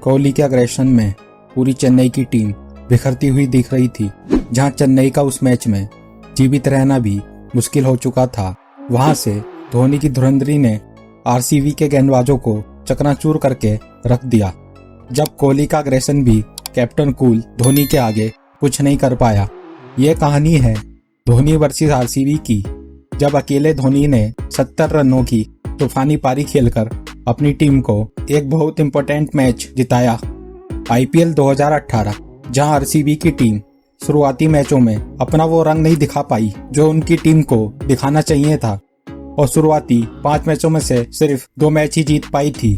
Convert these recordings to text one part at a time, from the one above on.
कोहली के अग्रेशन में पूरी चेन्नई की टीम बिखरती हुई दिख रही थी। जहां चेन्नई का उस मैच में जीवित रहना भी मुश्किल हो चुका था, वहां से धोनी की धुरंधरी ने आरसीबी के गेंदबाजों को चकनाचूर करके रख दिया। जब कोहली का अग्रेशन भी कैप्टन कूल धोनी के आगे कुछ नहीं कर पाया। ये कहानी है धोनी वर्सेस आरसीबी की, जब अकेले धोनी ने 70 रनों की तूफानी पारी खेलकर अपनी टीम को एक बहुत इंपॉर्टेंट मैच जिताया। आईपीएल 2018, जहां आरसीबी की टीम शुरुआती मैचों में अपना वो रंग नहीं दिखा पाई जो उनकी टीम को दिखाना चाहिए था, और शुरुआती 5 मैचों में से सिर्फ 2 मैच ही जीत पाई थी।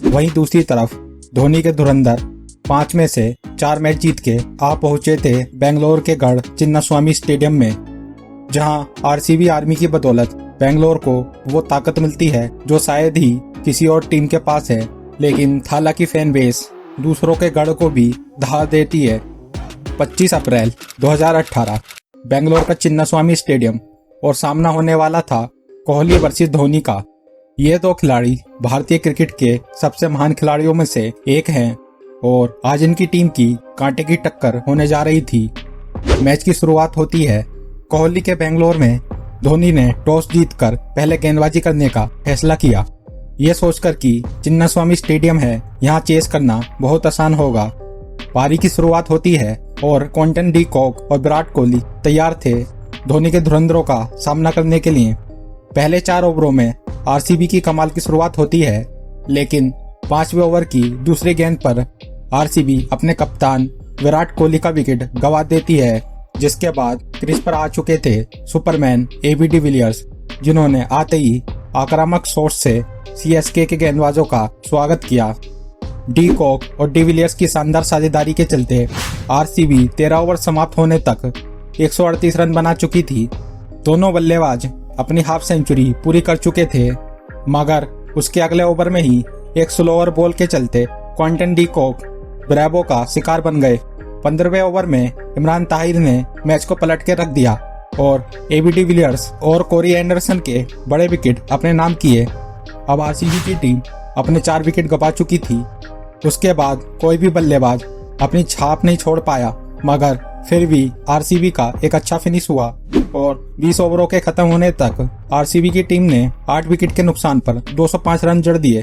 वहीं दूसरी तरफ धोनी के धुरंधर 5 में से 4 मैच जीत के आ पहुंचे थे बेंगलोर के गढ़ चिन्नास्वामी स्टेडियम में, जहां आरसीबी आर्मी की बदौलत बेंगलोर को वो ताकत मिलती है जो शायद ही किसी और टीम के पास है। लेकिन थाला की फैन बेस दूसरों के गढ़ को भी दहा देती है। 25 अप्रैल 2018 बेंगलोर का चिन्नास्वामी स्टेडियम, और सामना होने वाला था कोहली वर्सेस धोनी का। ये 2 खिलाड़ी भारतीय क्रिकेट के सबसे महान खिलाड़ियों में से एक हैं, और आज इनकी टीम की कांटे की टक्कर होने जा रही थी। मैच की शुरुआत होती है कोहली के बेंगलोर में। धोनी ने टॉस जीतकर पहले गेंदबाजी करने का फैसला किया, ये सोचकर कि चिन्नास्वामी स्टेडियम है, यहाँ चेस करना बहुत आसान होगा। पारी की शुरुआत होती है और क्विंटन डी कॉक और विराट कोहली तैयार थे धोनी के धुरंधरों का सामना करने के लिए। पहले 4 ओवरों में आरसीबी की कमाल की शुरुआत होती है, लेकिन 5वें ओवर की दूसरी गेंद पर आरसीबी अपने कप्तान विराट कोहली का विकेट गंवा देती है, जिसके बाद क्रीज पर आ चुके थे सुपरमैन एबी डिविलियर्स, जिन्होंने आते ही आक्रामक शॉट से सीएसके के गेंदबाजों का स्वागत किया। डी कॉक और डिविलियर्स की शानदार साझेदारी के चलते आरसीबी 13 ओवर समाप्त होने तक 138 रन बना चुकी थी। दोनों बल्लेबाज अपनी हाफ सेंचुरी पूरी कर चुके थे, मगर उसके अगले ओवर में ही एक स्लोअर बॉल के चलते क्विंटन डी कॉक ब्रेवो का शिकार बन गए। 15वें ओवर में इमरान ताहिर ने मैच को पलट के रख दिया और एबी डिविलियर्स और कोरी एंडरसन के बड़े विकेट अपने नाम किए। अब आरसीबी की टीम अपने 4 विकेट गंवा चुकी थी। उसके बाद कोई भी बल्लेबाज अपनी छाप नहीं छोड़ पाया, मगर फिर भी आरसीबी का एक अच्छा फिनिश हुआ और 20 ओवरों के खत्म होने तक आरसीबी की टीम ने 8 विकेट के नुकसान पर 205 रन जड़ दिए।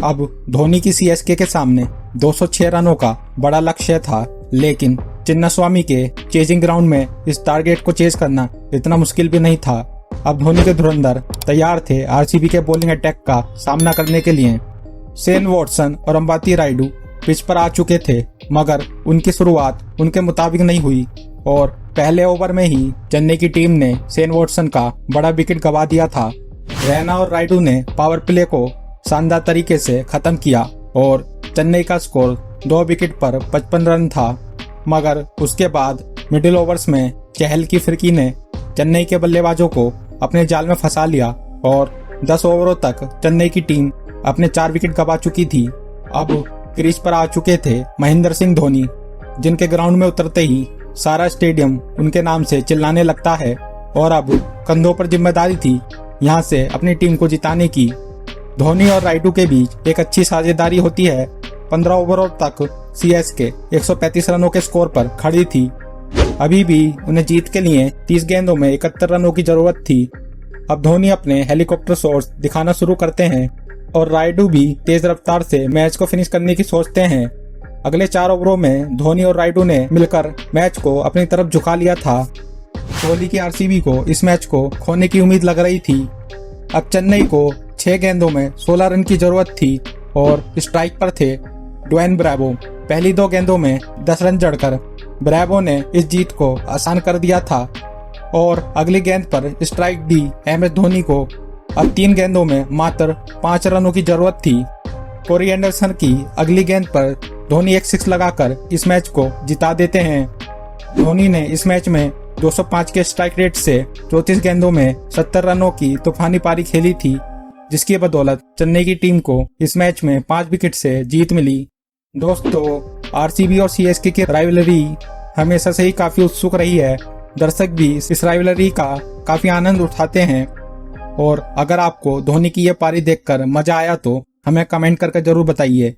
अब धोनी की सीएसके के सामने 206 रनों का बड़ा लक्ष्य था, लेकिन चिन्नास्वामी के चेजिंग ग्राउंड में इस टारगेट को चेज करना इतना मुश्किल भी नहीं था। अब धोनी के धुरंधर तैयार थे आरसीबी के बॉलिंग अटैक का सामना करने के लिए। शेन वॉटसन और अंबाती रायडू पिच पर आ चुके थे, मगर उनकी शुरुआत उनके मुताबिक नहीं हुई और पहले ओवर में ही चेन्नई की टीम ने शेन वॉटसन का बड़ा विकेट गंवा दिया था। रैना और रायडू ने पावर प्ले को शानदार तरीके से खत्म किया और चेन्नई का स्कोर 2 विकेट पर 55 रन था, मगर उसके बाद मिडिल ओवर्स में चहल की फिरकी ने चेन्नई के बल्लेबाजों को अपने जाल में फंसा लिया और 10 ओवरों तक चेन्नई की टीम अपने 4 विकेट गंवा चुकी थी। अब क्रीज पर आ चुके थे महेंद्र सिंह धोनी, जिनके ग्राउंड में उतरते ही सारा स्टेडियम उनके नाम से चिल्लाने लगता है, और अब कंधों पर जिम्मेदारी थी यहाँ से अपनी टीम को जिताने की। धोनी और रायडू के बीच एक अच्छी साझेदारी होती है। 15 ओवरों तक सीएसके 135 रनों के स्कोर पर खड़ी थी। अभी भी उन्हें जीत के लिए 30 गेंदों में 71 रनों की जरूरत थी। अब धोनी अपने हेलीकॉप्टर शॉट्स दिखाना शुरू करते हैं और रायडू भी तेज रफ्तार से मैच को फिनिश करने की सोचते हैं। अगले 4 ओवरों में धोनी और रायडू ने मिलकर मैच को अपनी तरफ झुका लिया था। कोहली की आरसीबी को इस मैच को खोने की उम्मीद लग रही थी। अब चेन्नई को 6 गेंदों में 16 रन की जरूरत थी और स्ट्राइक पर थे ड्वेन ब्रेवो। पहली 2 गेंदों में 10 रन जड़कर ब्रेवो ने इस जीत को आसान कर दिया था और अगली गेंद पर स्ट्राइक दी एमएस धोनी को। अब 3 गेंदों में मात्र 5 रनों की जरूरत थी। कोरी एंडरसन की अगली गेंद पर धोनी एक 6 लगाकर इस मैच को जिता देते हैं। धोनी ने इस मैच में 205 के स्ट्राइक रेट से 34 गेंदों में 70 रनों की तूफानी पारी खेली थी, जिसकी बदौलत चेन्नई की टीम को इस मैच में 5 विकेट से जीत मिली। दोस्तों, आरसीबी और सीएसके की राइवलरी हमेशा से ही काफी उत्सुक रही है। दर्शक भी इस राइवलरी का काफी आनंद उठाते हैं, और अगर आपको धोनी की ये पारी देखकर मजा आया तो हमें कमेंट करके जरूर बताइए।